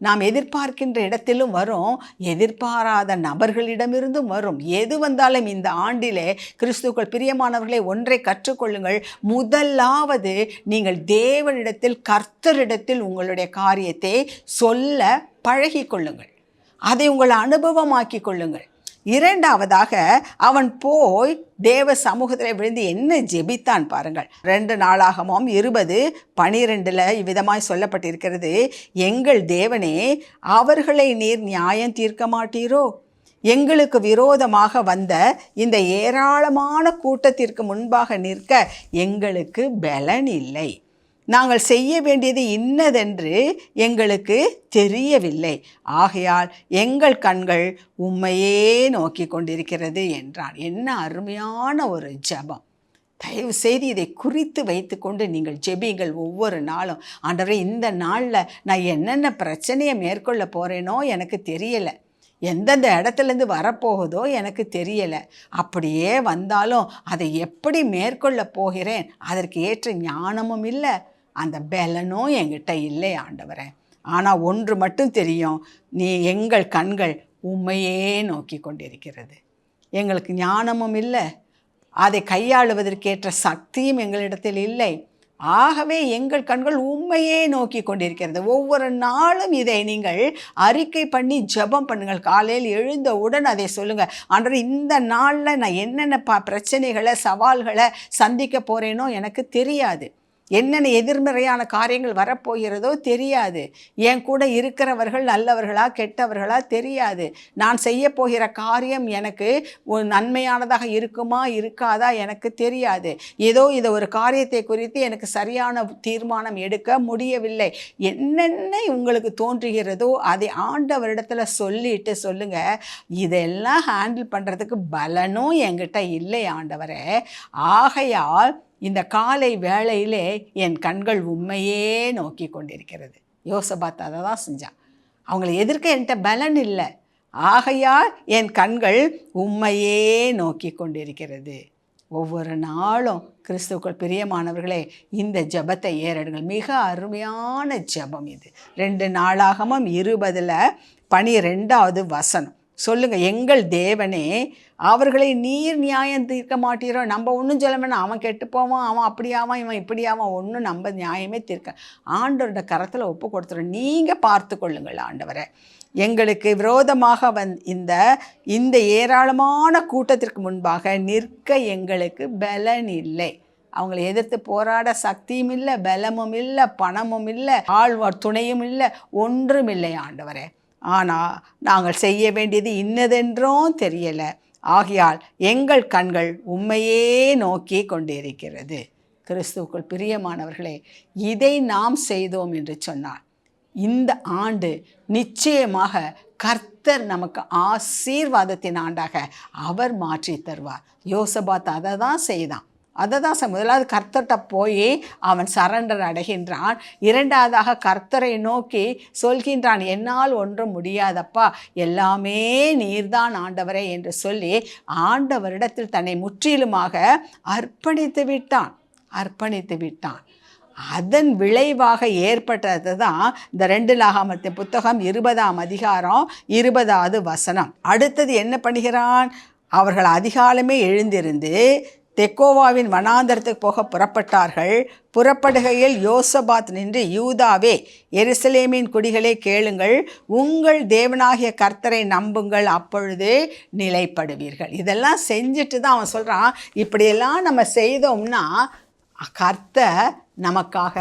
நாம் எதிர்பார்க்கின்ற இடத்திலும் வரும், எதிர்பாராத நபர்களிடமிருந்தும் வரும். எது வந்தாலும் இந்த ஆண்டிலே கிறிஸ்துக்கள் பிரியமானவர்களை ஒன்றை கற்றுக்கொள்ளுங்கள். முதலாவது நீங்கள் தேவனிடத்தில், கர்த்தரிடத்தில் உங்களுடைய காரியத்தை சொல்ல பழகி கொள்ளுங்கள். அதை உங்கள் அனுபவமாக்கி கொள்ளுங்கள். இரண்டாவதாக அவன் போய் தேவ சமூகத்தில் விழுந்து என்ன ஜெபித்தான் பாருங்கள். 2 நாளாகமம் 20:12 இவ்விதமாய் சொல்லப்பட்டிருக்கிறது, எங்கள் தேவனே, அவர்களை நீர் நியாயம் தீர்க்க மாட்டீரோ? எங்களுக்கு விரோதமாக வந்த இந்த ஏராளமான கூட்டத்திற்கு முன்பாக நிற்க எங்களுக்கு பலன் இல்லை. நாங்கள் செய்ய வேண்டியது இன்னதென்று எங்களுக்கு தெரியவில்லை. ஆகையால் எங்கள் கண்கள் உம்மையே நோக்கி கொண்டிருக்கிறது என்றான். என்ன அருமையான ஒரு ஜெபம்! தயவு செய்து இதை குறித்து வைத்து கொண்டு நீங்கள் ஜெபிங்கள் ஒவ்வொரு நாளும். ஆண்டவரே, இந்த நாளில் நான் என்னென்ன பிரச்சனையை மேற்கொள்ள போகிறேனோ எனக்கு தெரியலை, எந்தெந்த இடத்துலேருந்து வரப்போகுதோ எனக்கு தெரியலை, அப்படியே வந்தாலும் அதை எப்படி மேற்கொள்ள போகிறேன் அதற்கு ஏற்ற ஞானமும் இல்லை, அந்த பலனும் என்கிட்ட இல்லை ஆண்டவரே. ஆனால் ஒன்று மட்டும் தெரியும், நீ எங்கள் கண்கள் உம்மையே நோக்கி கொண்டிருக்கிறது. எங்களுக்கு ஞானமும் இல்லை, அதை கையாளுவதற்கேற்ற சக்தியும் எங்களிடத்தில் இல்லை. ஆகவே எங்கள் கண்கள் உம்மையே நோக்கி கொண்டிருக்கிறது. ஒவ்வொரு நாளும் இதை நீங்கள் அறிக்கை பண்ணி ஜெபம் பண்ணுங்கள். காலையில் எழுந்தவுடன் அதை சொல்லுங்கள், ஆண்டவரே, இந்த நாளில் நான் என்னென்ன பிரச்சனைகளை சவால்களை சந்திக்க போகிறேனோ எனக்கு தெரியாது, என்னென்ன எதிர்மறையான காரியங்கள் வரப்போகிறதோ தெரியாது, என் கூட இருக்கிறவர்கள் நல்லவர்களா கெட்டவர்களா தெரியாது, நான் செய்ய போகிற காரியம் எனக்கு நன்மையானதாக இருக்குமா இருக்காதா எனக்கு தெரியாது, ஏதோ இதை ஒரு காரியத்தை குறித்து எனக்கு சரியான தீர்மானம் எடுக்க முடியவில்லை, என்னென்ன உங்களுக்கு தோன்றுகிறதோ அதை ஆண்டவரிடத்தில் சொல்லிட்டு சொல்லுங்கள், இதெல்லாம் ஹேண்டில் பண்ணுறதுக்கு பலனும் என்கிட்ட இல்லை ஆண்டவரே. ஆகையால் இந்த காலை வேளையிலே என் கண்கள் உண்மையே நோக்கி கொண்டிருக்கிறது. யோசபாத் அதை தான் செஞ்சான். அவங்களை எதிர்க்க என்கிட்ட பலன் இல்லை, ஆகையால் என் கண்கள் உம்மையே நோக்கி கொண்டிருக்கிறது. ஒவ்வொரு நாளும் கிறிஸ்துவுக்குள் பிரியமானவர்களே, இந்த ஜெபத்தை ஏறெடுங்கள். மிக அருமையான ஜெபம் இது. 2 நாளாகமம் 20:12 சொல்லுங்கள், எங்கள் தேவனே, அவர்களை நீர் நியாயம் தீர்க்க மாட்டீரோ? நம்ம ஒன்றும் சொல்ல வேணாம், அவன் கெட்டு போவான், அவன் அப்படியாவான், இவன் இப்படியாவான், ஒன்றும் நம்ம நியாயமே தீர்க்க ஆண்டவரோட கரத்தில் ஒப்பு கொடுத்துரும். நீங்கள் பார்த்து கொள்ளுங்கள் ஆண்டவரை. எங்களுக்கு விரோதமாக இந்த ஏராளமான கூட்டத்திற்கு முன்பாக நிற்க எங்களுக்கு பலன் இல்லை. அவங்களை எதிர்த்து போராட சக்தியும் இல்லை, பலமும் இல்லை, பணமும் இல்லை, ஆழ்வார் துணையும் இல்லை, ஒன்றும் இல்லை ஆண்டவரே. ஆனால் நாங்கள் செய்ய வேண்டியது இன்னதென்றும் தெரியலை. ஆகையால் எங்கள் கண்கள் உம்மையே நோக்கி கொண்டிருக்கிறது. கிறிஸ்துவுக்குள் பிரியமானவர்களே, இதை நாம் செய்தோம் என்று சொன்னால் இந்த ஆண்டு நிச்சயமாக கர்த்தர் நமக்கு ஆசீர்வாதத்தின் ஆண்டாக அவர் மாற்றி தருவார். யோசபாத் அதை தான் செய்தான். முதலாவது கர்த்தர்கிட்ட போய் அவன் சரண்டர் அடைகின்றான். இரண்டாவதாக கர்த்தரை நோக்கி சொல்கின்றான், என்னால் ஒன்றும் முடியாதப்பா, எல்லாமே நீர்தான் ஆண்டவரே என்று சொல்லி ஆண்டவரிடத்தில் தன்னை முற்றிலுமாக அர்ப்பணித்து விட்டான். அதன் விளைவாக ஏற்பட்டது தான் இந்த 2 நாளாகமத்தின் புத்தகம் 20:20 அடுத்தது என்ன பண்ணுகிறான்? அவர்கள் அதிகாலமே எழுந்திருந்து தெக்கோவாவின் வனாந்தரத்துக்கு போக புறப்பட்டார்கள். புறப்படுகையில் யோசபாத் நின்று, யூதாவே, எருசலேமின் குடிகளே கேளுங்கள், உங்கள் தேவனாகிய கர்த்தரை நம்புங்கள், அப்பொழுது நிலைப்படுவீர்கள். இதெல்லாம் செஞ்சுட்டு தான் அவன் சொல்கிறான், இப்படியெல்லாம் நம்ம செய்தோம்னா கர்த்தர் நமக்காக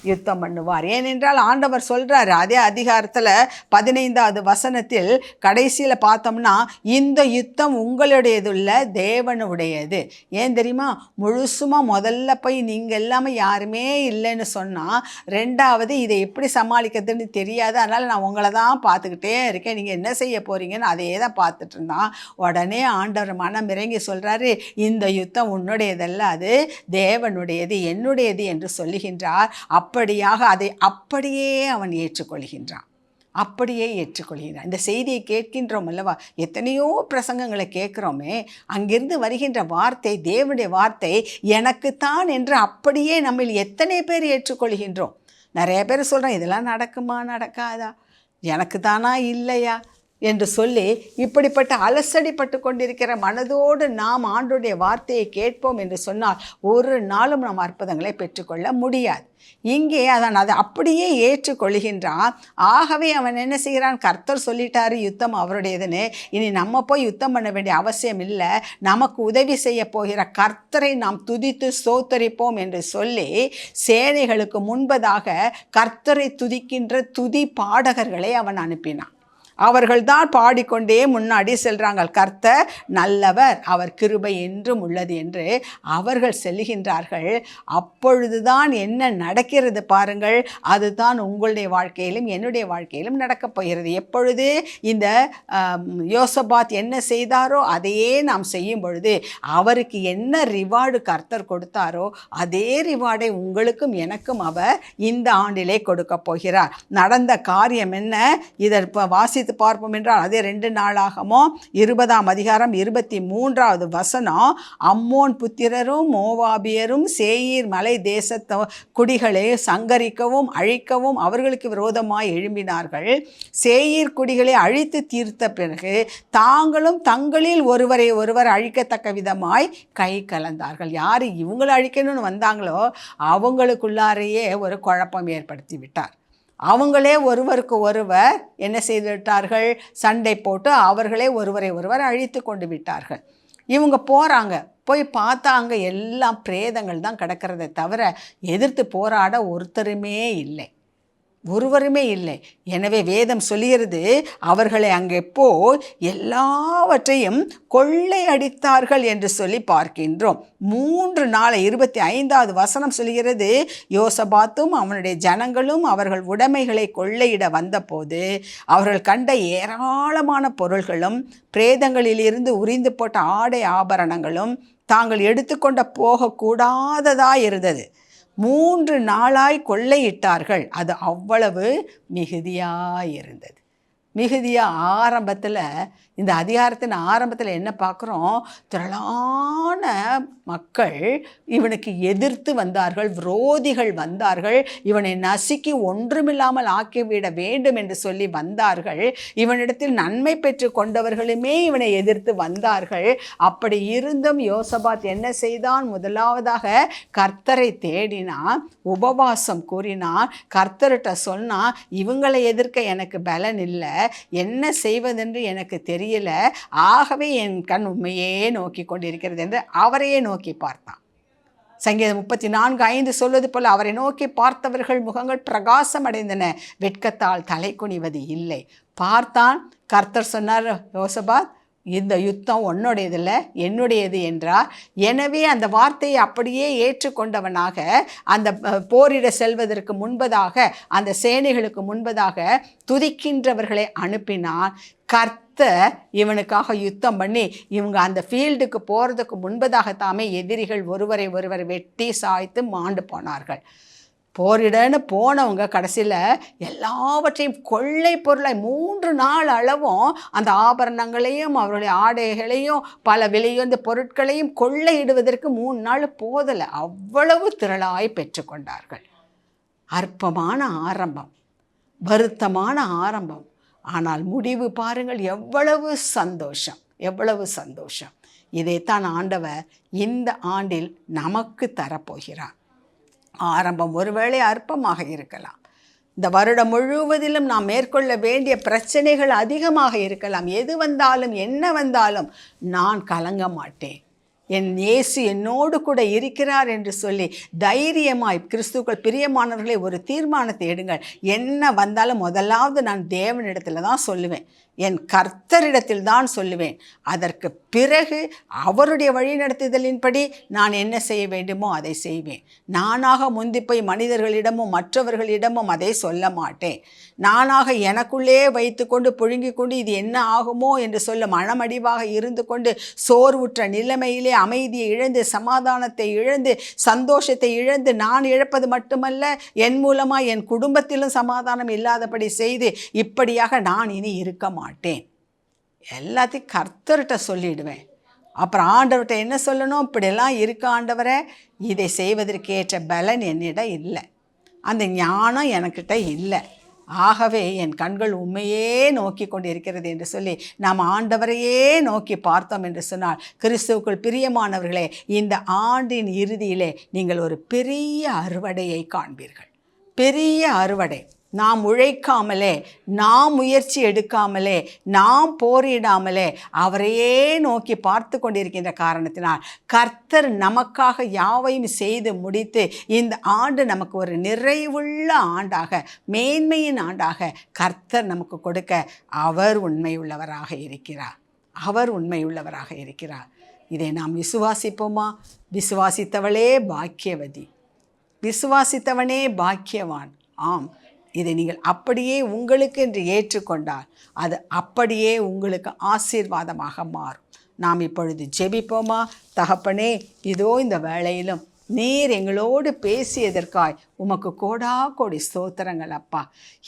யுத்தம் பண்ணுவார். ஏனென்றால் ஆண்டவர் சொல்கிறார், அதே அதிகாரத்தில் 15 கடைசியில் பார்த்தோம்னா, இந்த யுத்தம் உங்களுடையது இல்லை, தேவனுடையது. ஏன் தெரியுமா? முழுசுமாக முதல்ல போய் நீங்கள் எல்லாமே யாருமே இல்லைன்னு சொன்னால், ரெண்டாவது இதை எப்படி சமாளிக்கிறதுன்னு தெரியாது, அதனால் நான் உங்களை தான் பார்த்துக்கிட்டே இருக்கேன், நீங்கள் என்ன செய்ய போகிறீங்கன்னு அதையே தான் பார்த்துட்டு இருந்தான். உடனே ஆண்டவர் மனம் இறங்கி சொல்கிறாரு, இந்த யுத்தம் உன்னுடையதல்ல, அது தேவனுடையது, என்னுடையது என்று சொல்லுகின்றார். அப்படியாக அதை அப்படியே அவன் ஏற்றுக்கொள்கின்றான். இந்த செய்தியை கேட்கின்றோம் அல்லவா? எத்தனையோ பிரசங்கங்களை கேட்குறோமே, அங்கிருந்து வருகின்ற வார்த்தை, தேவனுடைய வார்த்தை எனக்குத்தான் என்று அப்படியே நம்ம எத்தனை பேர் ஏற்றுக்கொள்கின்றோம்? நிறைய பேர் சொல்கிறோம், இதெல்லாம் நடக்குமா நடக்காதா, எனக்கு தானா இல்லையா, என்று சொல்லி இப்படிப்பட்ட அலசடிப்பட்டு கொண்டிருக்கிற மனதோடு நாம் ஆண்டவருடைய வார்த்தையை கேட்போம் என்று சொன்னால் ஒரு நாளும் நாம் அற்புதங்களை பெற்றுக்கொள்ள முடியாது. இங்கே அதை அப்படியே ஏற்றுக்கொள்கின்றான். ஆகவே அவன் என்ன செய்கிறான்? கர்த்தர் சொல்லிட்டாரு யுத்தம் அவருடையதுன்னு, இனி நம்ம போய் யுத்தம் பண்ண வேண்டிய அவசியம் இல்லை, நமக்கு உதவி செய்ய போகிற கர்த்தரை நாம் துதித்து ஸ்தோத்தரிப்போம் என்று சொல்லி சேனைகளுக்கு முன்பதாக கர்த்தரை துதிக்கின்ற துதி பாடகர்களை அவன் அனுப்பினான். அவர்கள்தான் பாடிக்கொண்டே முன்னாடி செல்றாங்க. கர்த்தர் நல்லவர், அவர் கிருபை என்றும் உள்ளது என்று அவர்கள் செல்கின்றார்கள். அப்பொழுதுதான் என்ன நடக்கிறது பாருங்கள். அதுதான் உங்களுடைய வாழ்க்கையிலும் என்னுடைய வாழ்க்கையிலும் நடக்கப் போகிறது. எப்பொழுது இந்த யோசபாத் என்ன செய்தாரோ அதையே நாம் செய்யும் பொழுது அவருக்கு என்ன ரிவார்டு கர்த்தர் கொடுத்தாரோ அதே ரிவார்டை உங்களுக்கும் எனக்கும் அவர் இந்த ஆண்டிலே கொடுக்க போகிறார். நடந்த காரியம் என்ன? இதை வாசித்து பார்ப்போம் என்றால் அதே 2 நாளாகமோ 20ஆம் அதிகாரம் 23வது வசனம். அம்மோன் புத்திரரும் மோவாபியரும் சேயீர் மலை தேசத்த குடிகளை சங்கரிக்கவும் அழிக்கவும் அவர்களுக்கு விரோதமாய் எழும்பினார்கள். சேயீர் குடிகளை அழித்து தீர்த்த பிறகு தாங்களும் தங்களில் ஒருவரை ஒருவர் அழிக்கத்தக்க விதமாய் கை கலந்தார்கள். யார் இவங்களை அழிக்கணும்னு வந்தாங்களோ அவங்களுக்குள்ளாரையே ஒரு குழப்பம் ஏற்படுத்தி விட்டார். அவங்களே ஒருவருக்கு ஒருவர் என்ன செய்து விட்டார்கள்? சண்டை போட்டு அவர்களே ஒருவரை ஒருவர் அழித்து கொண்டு விட்டார்கள். இவங்க போகிறாங்க, போய் பார்த்தா அங்கே எல்லாம் பிரேதங்கள் தான் கிடக்கிறதை தவிர எதிர்த்து போராட ஒருத்தருமே இல்லை. எனவே வேதம் சொல்லுகிறது அவர்களை அங்கே போய் எல்லாவற்றையும் கொள்ளை அடித்தார்கள் என்று சொல்லி பார்க்கின்றோம். 3 நாள் 25வது வசனம் சொல்கிறது, யோசபாத்தும் அவனுடைய ஜனங்களும் அவர்கள் உடைமைகளை கொள்ளையிட வந்தபோது அவர்கள் கண்ட ஏராளமான பொருள்களும் பிரேதங்களிலிருந்து உரிந்து போட்ட ஆடை ஆபரணங்களும் தாங்கள் எடுத்துக்கொண்ட போகக்கூடாததாய் இருந்தது. 3 நாளாய் கொள்ளையிட்டார்கள். அது அவ்வளவு மிகுதியாயிருந்தது. ஆரம்பத்தில் இந்த அதிகாரத்தின் ஆரம்பத்தில் என்ன பார்க்குறோம்? திரளான மக்கள் இவனுக்கு எதிர்த்து வந்தார்கள், விரோதிகள் வந்தார்கள், இவனை நசுக்கி ஒன்றுமில்லாமல் ஆக்கிவிட வேண்டும் என்று சொல்லி வந்தார்கள். இவனிடத்தில் நன்மை பெற்று கொண்டவர்களுமே இவனை எதிர்த்து வந்தார்கள். அப்படி இருந்தும் யோசபாத் என்ன செய்தான்? முதலாவதாக கர்த்தரை தேடினான், உபவாசம் கூறினான், கர்த்தர்கிட்ட சொன்னான், இவங்களை எதிர்க்க எனக்கு பலன் இல்லை, என்ன செய்வதென்று எனக்கு தெரியல, ஆகவே என் கண் உண்மையே நோக்கி கொண்டிருக்கிறது என்று அவரையே நோக்கி பார்த்தான். சங்கீதம் 34:5 சொல்வது போல அவரை நோக்கி பார்த்தவர்கள் முகங்கள் பிரகாசம் அடைந்தன, வெட்கத்தால் தலை குனிவது இல்லை. பார்த்தான். கர்த்தர் சொன்னார், யோசபாத் இந்த யுத்தம் உன்னுடையதில்லை என்னுடையது என்றார். எனவே அந்த வார்த்தையை அப்படியே ஏற்றுக்கொண்டவனாக அந்த போரிட செல்வதற்கு முன்பதாக அந்த சேனைகளுக்கு முன்பதாக துதிக்கின்றவர்களை அனுப்பினான். கர்த்தர் இவனுக்காக யுத்தம் பண்ணி இவங்க அந்த ஃபீல்டுக்கு போகிறதுக்கு முன்பதாகத்தாமே எதிரிகள் ஒருவரை ஒருவர் வெட்டி சாய்த்து மாண்டு போனார்கள். போரிடன்னு போனவங்க கடைசியில் எல்லாவற்றையும் கொள்ளை பொருளை 3 நாள் அளவும் அந்த ஆபரணங்களையும் அவருடைய ஆடைகளையும் பல விலையுந்த பொருட்களையும் கொள்ளையிடுவதற்கு 3 நாள் போதலை. அவ்வளவு திரளாய் பெற்றுக்கொண்டார்கள். அற்பமான ஆரம்பம், வருத்தமான ஆரம்பம். ஆனால் முடிவு பாருங்கள், எவ்வளவு சந்தோஷம். இதைத்தான் ஆண்டவர் இந்த ஆண்டில் நமக்கு தரப்போகிறார். ஆரம்பம் ஒருவேளை அற்பமாக இருக்கலாம். இந்த வருடம் முழுவதிலும் நாம் மேற்கொள்ள வேண்டிய பிரச்சனைகள் அதிகமாக இருக்கலாம். எது வந்தாலும் என்ன வந்தாலும் நான் கலங்க மாட்டேன், என் இயேசு என்னோடு கூட இருக்கிறார் என்று சொல்லி தைரியமாய் கிறிஸ்துக்கள் பிரியமானவர்களை ஒரு தீர்மானத்தை எடுங்கள். என்ன வந்தாலும் முதலாவது நான் தேவனிடத்தில் தான் சொல்லுவேன், என் கர்த்தரிடத்தில் தான் சொல்லுவேன். அதற்கு பிறகு அவருடைய வழிநடத்துதலின்படி நான் என்ன செய்ய வேண்டுமோ அதை செய்வேன். நானாக முந்தி போய் மனிதர்களிடமும் மற்றவர்களிடமும் அதை சொல்ல மாட்டேன். நானாக எனக்குள்ளே வைத்து கொண்டு புழுங்கி கொண்டு இது என்ன ஆகுமோ என்று சொல்ல மனமடிவாக இருந்து கொண்டு சோர்வுற்ற நிலைமையிலே அமைதியை இழந்து சமாதானத்தை இழந்து சந்தோஷத்தை இழந்து நான் இழப்பது மட்டுமல்ல, என் மூலமாக என் குடும்பத்திலும் சமாதானம் இல்லாதபடி செய்து இப்படியாக நான் இனி இருக்க மாட்டேன். எல்லாத்தையும் கர்த்தர்கிட்ட சொல்லிடுவேன். அப்புறம் ஆண்டவர்கிட்ட என்ன சொல்லணும்? இப்படியெல்லாம் இருக்க ஆண்டவரே, இதை செய்வதற்கு ஏற்ற பலன் என்னிடம் இல்லை, அந்த ஞானம் எனக்கிட்ட இல்லை, ஆகவே என் கண்கள் உண்மையே நோக்கி கொண்டிருக்கிறது என்று சொல்லி நாம் ஆண்டவரையே நோக்கி பார்த்தோம் என்று சொன்னால், கிறிஸ்துவுக்குள் பிரியமானவர்களே, இந்த ஆண்டின் இறுதியிலே நீங்கள் ஒரு பெரிய அறுவடையை காண்பீர்கள். பெரிய அறுவடை. நாம் உழைக்காமலே, நாம் முயற்சி எடுக்காமலே, நாம் போரிடாமலே அவரையே நோக்கி பார்த்து கொண்டிருக்கின்ற காரணத்தினால் கர்த்தர் நமக்காக யாவையும் செய்து முடித்து இந்த ஆண்டு நமக்கு ஒரு நிறைவுள்ள ஆண்டாக, மேன்மையின் ஆண்டாக கர்த்தர் நமக்கு கொடுக்க அவர் உண்மையுள்ளவராக இருக்கிறார். அவர் உண்மையுள்ளவராக இருக்கிறார். இதை நாம் விசுவாசிப்போமா? விசுவாசித்தவளே பாக்கியவதி, விசுவாசித்தவனே பாக்கியவான். ஆம், இதை நீங்கள் அப்படியே உங்களுக்கு என்று ஏற்றுக்கொண்டால் அது அப்படியே உங்களுக்கு ஆசீர்வாதமாக மாறும். நாம் இப்பொழுது ஜெபிப்போமா? தகப்பனே, இதோ இந்த வேளையிலும் நீர் எங்களோடு பேசியதற்காய் உமக்கு கோடா கோடி ஸ்தோத்திரங்கள் அப்பா.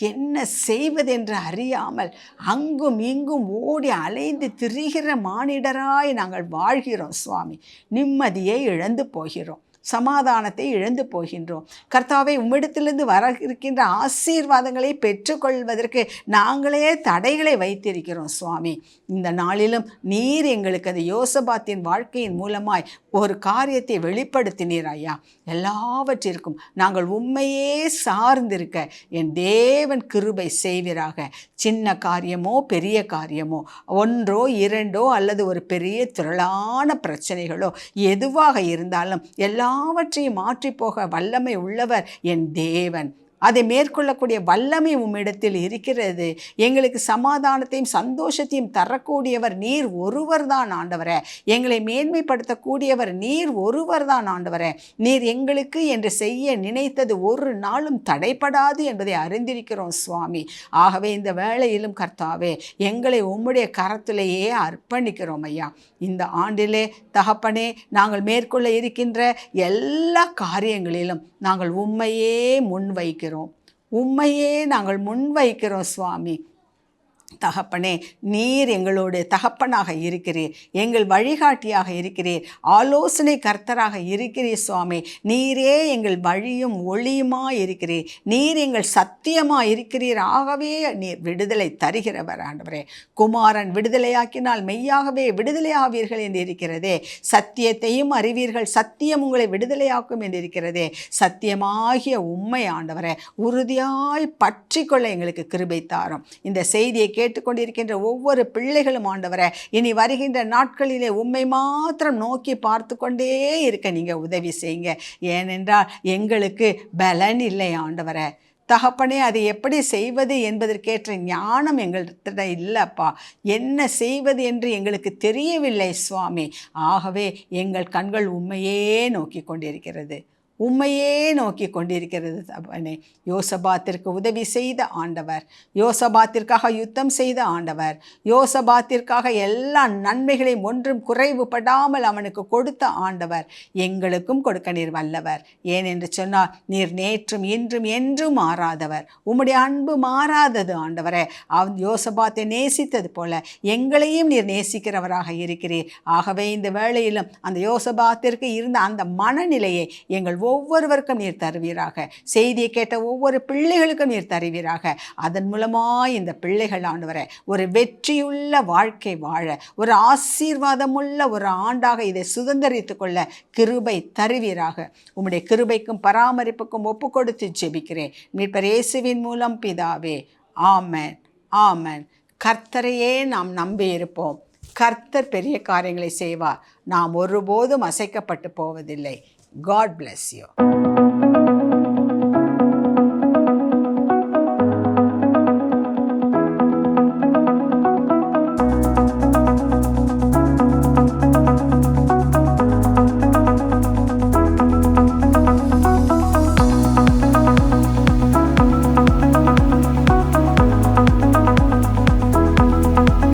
என்ன செய்வதென்று அறியாமல் அங்கும் இங்கும் ஓடி அலைந்து திரிகிற மானிடராய் நாங்கள் வாழ்கிறோம் சுவாமி. நிம்மதியை இழந்து போகிறோம், சமாதானத்தை இழந்து போகின்றோம். கர்த்தாவே, உம்மிடத்திலிருந்து வர இருக்கின்ற ஆசீர்வாதங்களை பெற்றுக்கொள்வதற்கு நாங்களே தடைகளை வைத்திருக்கிறோம் சுவாமி. இந்த நாளிலும் நீர் எங்களுக்கு அந்த யோசபாத்தின் வாழ்க்கையின் மூலமாய் ஒரு காரியத்தை வெளிப்படுத்தினீர் ஐயா. எல்லாவற்றிற்கும் நாங்கள் உண்மையே சார்ந்திருக்க என் தேவன் கிருபை செய்வீராக. சின்ன காரியமோ பெரிய காரியமோ, ஒன்றோ இரண்டோ அல்லது ஒரு பெரிய திரளான பிரச்சனைகளோ எதுவாக இருந்தாலும் எல்லாவற்றையும் மாற்றி போக வல்லமை உள்ளவர் என் தேவன். அதை மேற்கொள்ளக்கூடிய வல்லமை உம்மிடத்தில் இருக்கிறது. எங்களுக்கு சமாதானத்தையும் சந்தோஷத்தையும் தரக்கூடியவர் நீர் ஒருவர் தான் ஆண்டவரே. எங்களை மேன்மைப்படுத்தக்கூடியவர் நீர் ஒருவர் தான் ஆண்டவரே. நீர் எங்களுக்கு என்று செய்ய நினைத்தது ஒரு நாளும் தடைப்படாது என்பதை அறிந்திருக்கிறோம் சுவாமி. ஆகவே இந்த வேளையிலும் கர்த்தாவே, எங்களை உம்முடைய கரத்திலேயே அர்ப்பணிக்கிறோம் ஐயா. இந்த ஆண்டிலே தகப்பனே, நாங்கள் மேற்கொள்ள இருக்கின்ற எல்லா காரியங்களிலும் நாங்கள் உம்மையே முன்வைக்கிறோம், உம்மையே நாங்கள் முன்வைக்கிறோம் சுவாமி. தகப்பனே, நீர் எங்களோடு தகப்பனாக இருக்கிறீர், எங்கள் வழிகாட்டியாக இருக்கிறீர், ஆலோசனை கர்த்தராக இருக்கிறீர் சுவாமி. நீரே எங்கள் வழியும் ஒளியுமாய் இருக்கிறீர், நீர் எங்கள் சத்தியமாக இருக்கிறீர். ஆகவே நீர் விடுதலை தருகிறவர் ஆண்டவரே. குமாரன் விடுதலையாக்கினால் மெய்யாகவே விடுதலையாவீர்கள் என்று இருக்கிறதே. சத்தியத்தையும் அறிவீர்கள், சத்தியம் உங்களை விடுதலையாக்கும் என்று இருக்கிறதே. சத்தியமாகிய உண்மை ஆண்டவரே, உறுதியாய் பற்றி கொள்ள எங்களுக்கு கிருபை தாரும். இந்த செய்தியை கேட்டுக்கொண்டிருக்கின்ற ஒவ்வொரு பிள்ளைகளும் ஆண்டவரே, இனி வருகின்ற நாட்களிலே உம்மை மாத்திரம் நோக்கி பார்த்து கொண்டே இருக்க நீங்கள் உதவி செய்யுங்க. ஏனென்றால் எங்களுக்கு பலன் இல்லை ஆண்டவரே. தகப்பனே, அதை எப்படி செய்வது என்பதற்கேற்ற ஞானம் எங்கள்கிட்ட இல்லைப்பா. என்ன செய்வது என்று எங்களுக்கு தெரியவில்லை சுவாமி. ஆகவே எங்கள் கண்கள் உம்மையே நோக்கி கொண்டிருக்கிறது, உம்மையே நோக்கி கொண்டிருக்கிறது தகப்பனே. யோசபாத்திற்கு உதவி செய்த ஆண்டவர், யோசபாத்திற்காக யுத்தம் செய்த ஆண்டவர், யோசபாத்திற்காக எல்லா நன்மைகளையும் ஒன்றும் குறைவுபடாமல் அவனுக்கு கொடுத்த ஆண்டவர் எங்களுக்கும் கொடுக்க நீர் வல்லவர். ஏனென்று சொன்னால் நீர் நேற்றும் இன்றும் என்றும் மாறாதவர். உம்முடைய அன்பு மாறாதது ஆண்டவரே. யோசபாத்தை நேசித்தது போல எங்களையும் நீர் நேசிக்கிறவராக இருக்கிறீர். ஆகவே இந்த வேளையிலும் அந்த யோசபாத்திற்கு இருந்த அந்த மனநிலையை எங்கள் ஒவ்வொருவருக்கும் நீர் தருவீராக. செய்தியை கேட்ட ஒவ்வொரு பிள்ளைகளுக்கும் நீர் தருவீராக. அதன் மூலமாய் இந்த பிள்ளைகள் ஆண்டவரே ஒரு வெற்றியுள்ள வாழ்க்கை வாழ, ஒரு ஆசீர்வாதமுள்ள ஒரு ஆண்டாக இதை சுதந்திரித்து கொள்ள கிருபை தருவீராக. உம்முடைய கிருபைக்கும் பராமரிப்புக்கும் ஒப்பு கொடுத்து ஜெபிக்கிறேன் மீட்பர் இயேசுவின் மூலம் பிதாவே. ஆமென், ஆமென். கர்த்தரையே நாம் நம்பி இருப்போம். கர்த்தர் பெரிய காரியங்களை செய்வார். நாம் ஒருபோதும் அசைக்கப்பட்டு போவதில்லை. God bless you.